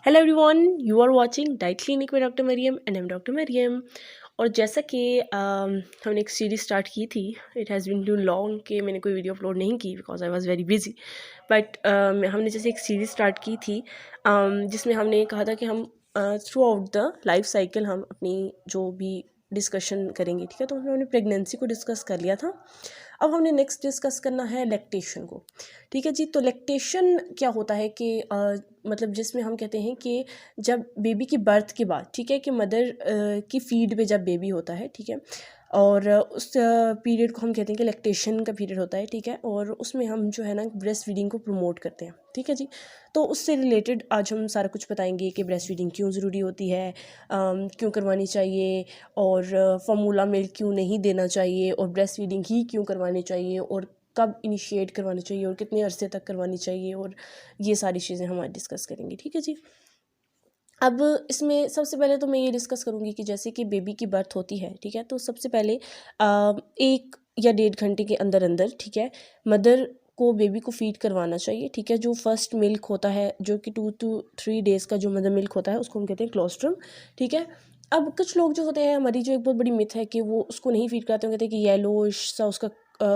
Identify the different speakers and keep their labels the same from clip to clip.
Speaker 1: Hello everyone, you are watching diet clinic with doctor Mariam and I am doctor Mariam. और जैसा कि हमने एक सीरीज़ स्टार्ट की थी, it has been too long कि मैंने कोई वीडियो अपलोड नहीं की because I was very busy. But हमने जैसे एक सीरीज़ स्टार्ट की थी जिसमें हमने कहा था कि हम through out the life cycle हम अपनी जो भी डिस्कशन करेंगे, ठीक है। तो हमने प्रेगनेंसी को डिस्कस कर लिया था। अब हमने नेक्स्ट डिस्कस करना है लैक्टेशन को, ठीक है जी। तो लैक्टेशन क्या होता है कि मतलब जिसमें हम कहते हैं कि जब बेबी की बर्थ के बाद, ठीक है, कि मदर की फीड पे जब बेबी होता है, ठीक है, और उस पीरियड को हम कहते हैं कि लैक्टेशन का पीरियड होता है, ठीक है। और उसमें हम जो है ना ब्रेस्ट फीडिंग को प्रमोट करते हैं, ठीक है जी। तो उससे रिलेटेड आज हम सारा कुछ बताएंगे कि ब्रेस्ट फीडिंग क्यों ज़रूरी होती है, क्यों करवानी चाहिए, और फार्मूला मिल्क क्यों नहीं देना चाहिए, और ब्रेस्ट फीडिंग ही क्यों करवानी चाहिए, और कब इनिशिएट करवानी चाहिए, और कितने अरसे तक करवानी चाहिए, और ये सारी चीज़ें हम आज डिस्कस करेंगे, ठीक है जी। अब इसमें सबसे पहले तो मैं ये डिस्कस करूँगी कि जैसे कि बेबी की बर्थ होती है, ठीक है, तो सबसे पहले 1 या 1.5 घंटे के अंदर अंदर, ठीक है, मदर को बेबी को फीड करवाना चाहिए, ठीक है। जो फर्स्ट मिल्क होता है, जो कि 2 to 3 डेज़ का जो मदर मिल्क होता है, उसको हम कहते हैं क्लोस्ट्रम, ठीक है। अब कुछ लोग जो होते हैं, हमारी जो एक बहुत बड़ी मिथ है कि वो उसको नहीं फीड कराते हैं, कहते हैं कि येलोइश सा उसका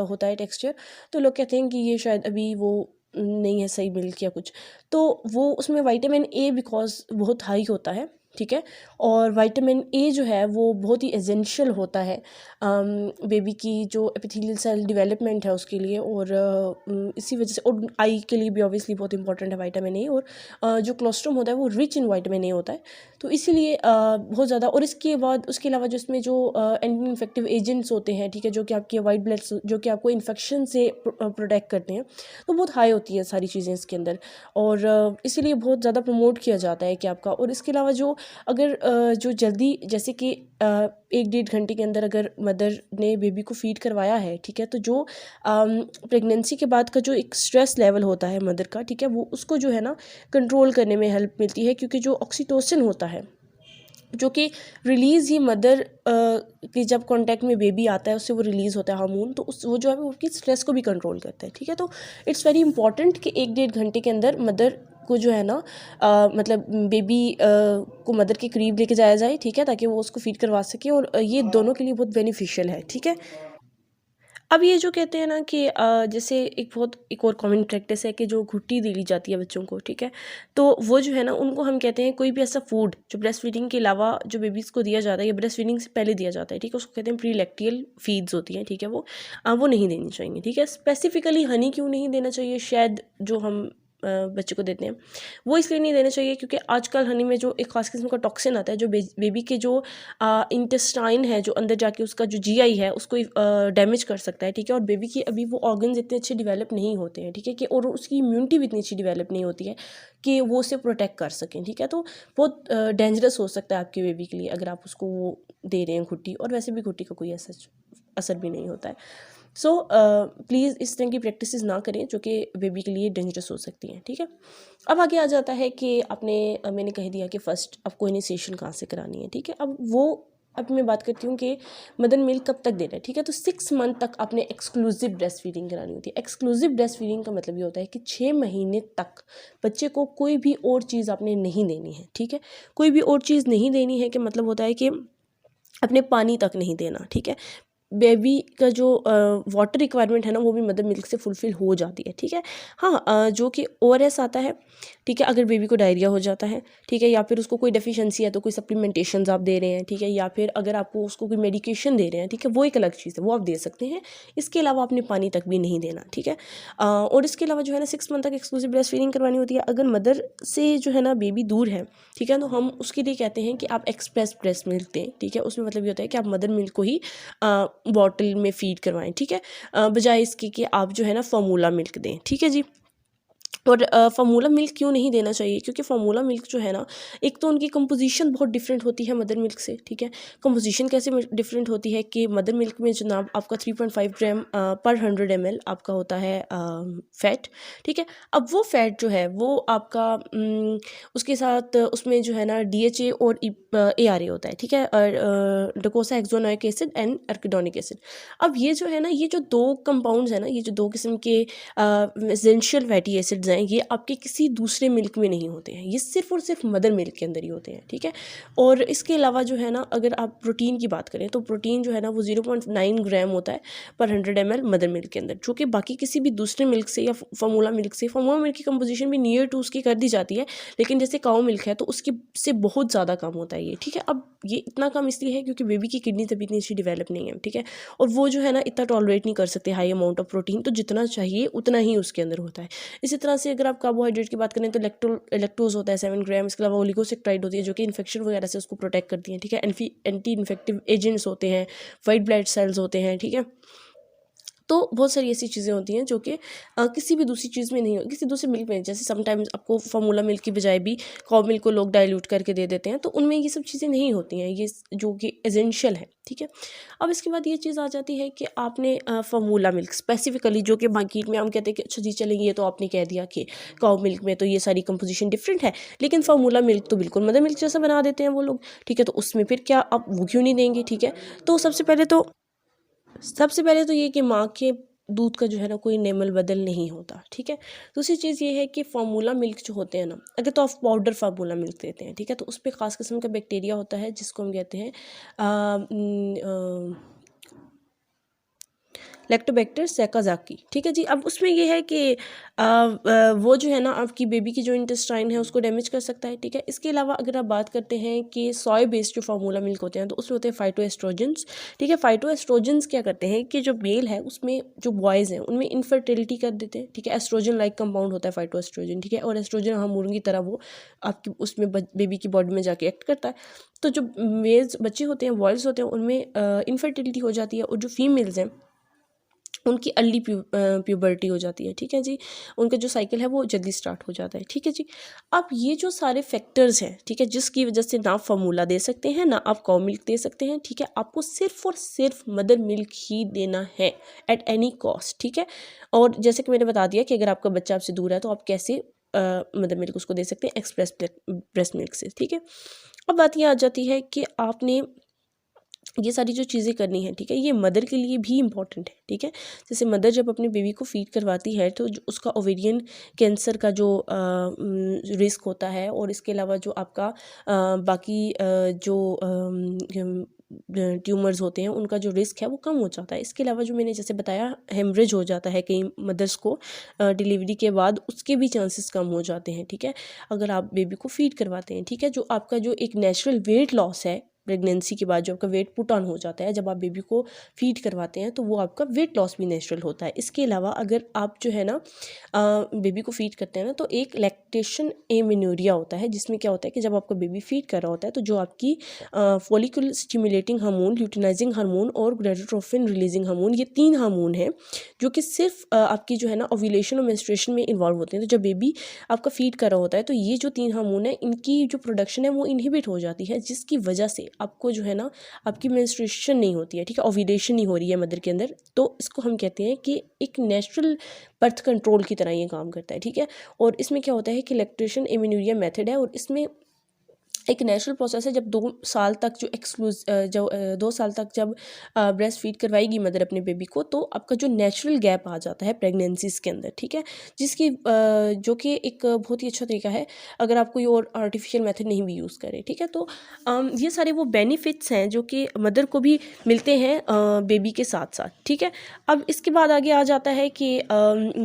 Speaker 1: होता है टेक्सचर, तो लोग कहते हैं कि ये शायद अभी वो नहीं है सही मिल्क या कुछ। तो वो उसमें विटामिन ए बिकॉज बहुत हाई होता है, ठीक है। और विटामिन ए जो है वो बहुत ही एसेंशियल होता है बेबी की जो एपिथेलियल सेल डेवलपमेंट है उसके लिए, और इसी वजह से, और आई के लिए भी ऑब्वियसली बहुत इंपॉर्टेंट है विटामिन ए। और जो कोलेस्ट्रॉल होता है वो रिच इन विटामिन ए होता है, तो इसीलिए बहुत ज़्यादा। और इसके बाद उसके अलावा जो इसमें जो एंटी इन्फेक्टिव एजेंट्स होते हैं, ठीक है, जो कि आपके वाइट ब्लड जो कि आपको इन्फेक्शन से प्रोटेक्ट करते हैं, तो बहुत हाई होती है सारी चीज़ें इसके अंदर, और इसीलिए बहुत ज़्यादा प्रमोट किया जाता है कि आपका। और इसके अलावा जो अगर जो जल्दी जैसे कि 1-1.5 घंटे के अंदर अगर मदर ने बेबी को फीड करवाया है, ठीक है, तो जो प्रेगनेंसी के बाद का जो एक स्ट्रेस लेवल होता है मदर का, ठीक है, वो उसको जो है ना कंट्रोल करने में हेल्प मिलती है, क्योंकि जो ऑक्सीटोसिन होता है, जो कि रिलीज़ ही मदर की जब कांटेक्ट में बेबी आता है उससे वो रिलीज़ होता है हार्मोन, तो उस वो जो है वो उसकी स्ट्रेस को भी कंट्रोल करता है, ठीक है। तो इट्स वेरी इंपॉर्टेंट कि 1-1.5 घंटे के अंदर मदर को जो है ना मतलब बेबी को मदर के करीब लेके जाया जाए, ठीक है, ताकि वो उसको फीड करवा सके, और ये दोनों के लिए बहुत बेनिफिशियल है, ठीक है। अब ये जो कहते हैं ना कि जैसे एक और कॉमन प्रैक्टिस है कि जो घुट्टी दे ली जाती है बच्चों को, ठीक है, तो वो जो है ना उनको हम कहते हैं कोई भी ऐसा फूड जो ब्रेस्ट फीडिंग के अलावा जो बेबीज़ को दिया जाता है या ब्रेस्ट फीडिंग से पहले दिया जाता है, ठीक है, उसको कहते हैं प्री लैक्टियल फीड्स होती हैं, ठीक है, वो नहीं देनी चाहिए, ठीक है। स्पेसिफिकली हनी क्यों नहीं देना चाहिए, शायद जो हम बच्चे को देते हैं वो इसलिए नहीं देना चाहिए क्योंकि आजकल हनी में जो एक खास किस्म का टॉक्सिन आता है जो बेबी के जो इंटेस्टाइन है, जो अंदर जाके उसका जो जीआई है उसको डैमेज कर सकता है, ठीक है। और बेबी की अभी वो ऑर्गन्स इतने अच्छे डेवलप नहीं होते हैं, ठीक है, कि और उसकी इम्यूनिटी भी इतनी अच्छी डेवलप नहीं होती है कि वो उसे प्रोटेक्ट कर सकें, ठीक है। तो बहुत डेंजरस हो सकता है आपके बेबी के लिए अगर आप उसको वो दे रहे हैं घुट्टी, और वैसे भी घुट्टी का कोई ऐसा असर भी नहीं होता है। सो प्लीज़ इस तरह की प्रैक्टिसेस ना करें जो कि बेबी के लिए डेंजरस हो सकती हैं, ठीक है। अब आगे आ जाता है कि मैंने कह दिया कि फ़र्स्ट आपको इनिशिएशन कहाँ से करानी है, ठीक है। अब मैं बात करती हूँ कि मदर मिल्क कब तक देना है, ठीक है। तो 6 मंथ तक आपने एक्सक्लूसिव ब्रेस्ट फीडिंग करानी होती है। एक्सक्लूसिव ब्रेस्ट फीडिंग का मतलब ये होता है कि 6 महीने तक बच्चे को कोई भी और चीज़ आपने नहीं देनी है, ठीक है। कोई भी और चीज़ नहीं देनी है कि मतलब होता है कि अपने पानी तक नहीं देना, ठीक है। बेबी का जो वाटर रिक्वायरमेंट है ना वो भी मदर मिल्क से फुलफ़िल हो जाती है, ठीक है। हाँ, जो कि ओआरएस आता है, ठीक है, अगर बेबी को डायरिया हो जाता है, ठीक है, या फिर उसको कोई डेफिशिएंसी है तो कोई सप्लीमेंटेशंस आप दे रहे हैं, ठीक है, या फिर अगर आपको उसको कोई मेडिकेशन दे रहे हैं, ठीक है, वो एक अलग चीज़ है, वो आप दे सकते हैं। इसके अलावा आपने पानी तक भी नहीं देना, ठीक है। और इसके अलावा जो है ना 6 मंथ तक एक्सक्लूसिव ब्रेस्ट फीडिंग करवानी होती है। अगर मदर से जो है ना बेबी दूर है, ठीक है, तो हम उसके लिए कहते हैं कि आप एक्सप्रेस ब्रेस्ट मिल्क दें, ठीक है। उसमें मतलब ये होता है कि आप मदर मिल्क को ही बॉटल में फीड करवाएं, ठीक है, बजाय इसके कि आप जो है ना फार्मूला मिल्क दें, ठीक है जी। और फार्मूला मिल्क क्यों नहीं देना चाहिए, क्योंकि फार्मूला मिल्क जो है ना, एक तो उनकी कंपोजिशन बहुत डिफरेंट होती है मदर मिल्क से, ठीक है। कंपोजिशन कैसे डिफरेंट होती है कि मदर मिल्क में जनाब आपका 3.5 ग्राम पर 100 ml आपका होता है फ़ैट, ठीक है। अब वो फ़ैट जो है वो आपका उसके साथ उसमें जो है ना DHA और ARA होता है, ठीक है, और डोकोसा हेक्सोनोइक एसिड एंड अर्किडोनिक एसिड। अब ये जो है ना, ये जो 2 कंपाउंड्स हैं ना, ये जो 2 किस्म के एसेंशियल फैटी एसिड्स हैं, हैं ये आपके किसी दूसरे मिल्क में नहीं होते हैं, ये सिर्फ और सिर्फ मदर मिल्क के अंदर ही होते हैं, ठीक है। और इसके अलावा जो है ना, अगर आप प्रोटीन की बात करें तो प्रोटीन जो है ना वो 0.9 ग्राम होता है पर 100 ml मदर मिल्क के अंदर, जो कि बाकी किसी भी दूसरे मिल्क से या फार्मूला मिल्क से, फार्मूला मिल्क की कंपोजिशन भी नियर टू उसकी कर दी जाती है, लेकिन जैसे काऊ मिल्क है तो उसकी से बहुत ज़्यादा कम होता है ये, ठीक है। अब ये इतना कम इसलिए है क्योंकि बेबी की किडनी तभी इतनी अच्छी डेवलप नहीं है, ठीक है, और वो जो है ना इतना टॉलरेट नहीं कर सकते हाई अमाउंट ऑफ प्रोटीन, तो जितना चाहिए उतना ही उसके अंदर होता है। इसी तरह से अगर आप कार्बोहाइड्रेट की बात करें तो लैक्टोज होता है 7 ग्राम, इसके अलावा ओलिगोसेक्राइड होती है जो कि इन्फेक्शन वगैरह से उसको प्रोटेक्ट करती हैं, ठीक है। एंटी इन्फेक्टिव एजेंट्स होते हैं, वाइट ब्लड सेल्स होते हैं, ठीक है। तो बहुत सारी ऐसी चीज़ें होती हैं जो कि किसी भी दूसरी चीज़ में नहीं हो, किसी दूसरे मिल्क में, जैसे समटाइम्स आपको फार्मूला मिल्क की बजाय भी काऊ मिल्क को लोग डाइल्यूट करके दे देते हैं, तो उनमें ये सब चीज़ें नहीं होती हैं, ये जो कि एसेंशियल है, ठीक है। अब इसके बाद ये चीज़ आ जाती है कि आपने फार्मूला मिल्क स्पेसिफिकली, जो कि मार्केट में हम कहते हैं कि अच्छा जी चलेंगे, ये तो आपने कह दिया कि काऊ मिल्क में तो ये सारी कंपोजिशन डिफरेंट है, लेकिन फार्मूला मिल्क तो बिल्कुल मदर मिल्क जैसा बना देते हैं वो लोग, ठीक है। तो उसमें फिर क्या आप वो क्यों नहीं देंगे, ठीक है। तो सबसे पहले तो ये कि माँ के दूध का जो है ना कोई नेमल बदल नहीं होता, ठीक है। दूसरी चीज़ ये है कि फार्मूला मिल्क जो होते हैं ना, अगर तो आप पाउडर फार्मूला मिल्क देते हैं, ठीक है, तो उस पर ख़ास किस्म का बैक्टीरिया होता है जिसको हम कहते हैं लैक्टोबैक्टर सैकाजाकी, ठीक है जी। अब उसमें ये है कि वो जो है ना आपकी बेबी की जो इंटेस्टाइन है उसको डैमेज कर सकता है, ठीक है। इसके अलावा अगर आप बात करते हैं कि सोया बेस्ड जो फार्मूला मिल्क होते हैं तो उसमें होते हैं फाइटोएस्ट्रोजेंस, ठीक है। फाइटोएस्ट्रोजेंस क्या करते हैं कि जो मेल है उसमें जो बॉयज़ हैं उनमें इनफर्टिलिटी कर देते हैं, ठीक है। एस्ट्रोजन लाइक कंपाउंड होता है फाइटोएस्ट्रोजन, ठीक है, और एस्ट्रोजन हार्मोन की तरह वो आपकी उसमें बेबी की बॉडी में जाके एक्ट करता है। तो जो मेल्स बच्चे होते हैं, बॉयज़ होते हैं, उनमें इनफर्टिलिटी हो जाती है, और जो फीमेल्स हैं उनकी अर्ली प्यूबर्टी हो जाती है, ठीक है जी, उनका जो साइकिल है वो जल्दी स्टार्ट हो जाता है, ठीक है जी। अब ये जो सारे फैक्टर्स हैं, ठीक है, जिसकी वजह से ना फार्मूला दे सकते हैं ना आप काऊ मिल्क दे सकते हैं, ठीक है, आपको सिर्फ और सिर्फ मदर मिल्क ही देना है एट एनी कॉस्ट, ठीक है। और जैसे कि मैंने बता दिया कि अगर आपका बच्चा आपसे दूर है तो आप कैसे मदर मिल्क उसको दे सकते हैं, एक्सप्रेस ब्रेस्ट मिल्क से, ठीक है। अब बात ये आ जाती है कि आपने ये सारी जो चीज़ें करनी है, ठीक है, ये मदर के लिए भी इम्पॉर्टेंट है, ठीक है। जैसे मदर जब अपने बेबी को फीड करवाती है तो उसका ओवेरियन कैंसर का जो रिस्क होता है, और इसके अलावा जो आपका बाकी जो ट्यूमर्स होते हैं उनका जो रिस्क है वो कम हो जाता है। इसके अलावा जो मैंने जैसे बताया हेमरेज हो जाता है कई मदर्स को डिलीवरी के बाद, उसके भी चांसेस कम हो जाते हैं, ठीक है, अगर आप बेबी को फीड करवाते हैं, ठीक है। जो आपका जो एक नेचुरल वेट लॉस है प्रेगनेंसी के बाद, जो आपका वेट पुट ऑन हो जाता है जब आप बेबी को फीड करवाते हैं, तो वो आपका वेट लॉस भी नेचुरल होता है। इसके अलावा अगर आप जो है ना बेबी को फीड करते हैं ना, तो एक लैक्टेशन एमेन्यूरिया होता है, जिसमें क्या होता है कि जब आपका बेबी फीड कर रहा होता है तो जो आपकी follicular stimulating hormone, luteinizing hormone और गोनाडोट्रोपिन रिलीजिंग हार्मोन, ये 3 हार्मोन हैं जो कि सिर्फ आपकी जो है ना ओव्यूलेशन और मेंस्ट्रुएशन में इन्वॉल्व होते हैं। तो जब बेबी आपका फीड कर रहा होता है तो ये जो 3 हार्मोन है इनकी जो प्रोडक्शन है वो इनहिबिट हो जाती है, जिसकी वजह से आपको जो है ना आपकी मेंस्ट्रुएशन नहीं होती है, ठीक है, ओव्यूलेशन नहीं हो रही है मदर के अंदर। तो इसको हम कहते हैं कि एक नेचुरल बर्थ कंट्रोल की तरह ये काम करता है, ठीक है। और इसमें क्या होता है कि लैक्टेशन एमेन्यूरिया मेथड है, और इसमें एक नेचुरल प्रोसेस है। जब 2 साल तक जो 2 साल तक जब ब्रेस्ट फीड करवाएगी मदर अपने बेबी को, तो आपका जो नेचुरल गैप आ जाता है प्रेगनेंसीज के अंदर, ठीक है, जिसकी जो कि एक बहुत ही अच्छा तरीका है अगर आप कोई और आर्टिफिशियल मेथड नहीं भी यूज़ करें, ठीक है। तो ये सारे वो बेनिफिट्स हैं जो कि मदर को भी मिलते हैं बेबी के साथ साथ, ठीक है। अब इसके बाद आगे आ जाता है कि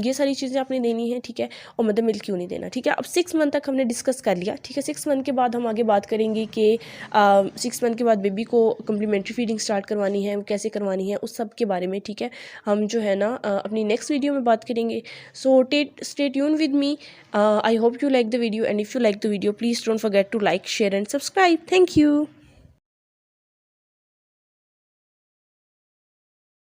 Speaker 1: ये सारी चीज़ें आपने देनी है, ठीक है, और मदर मिल्क क्यों नहीं देना, ठीक है। अब 6 मंथ तक हमने डिस्कस कर लिया, ठीक है। 6 मंथ के बाद हम आगे बात करेंगे कि 6 मंथ के बाद बेबी को कम्प्लीमेंट्री फीडिंग स्टार्ट करवानी है, कैसे करवानी है, उस सब के बारे में, ठीक है, हम जो है ना अपनी नेक्स्ट वीडियो में बात करेंगे। So stay tuned with me. I hope you like the video, and if you like the video please don't forget to like, share and subscribe. Thank you.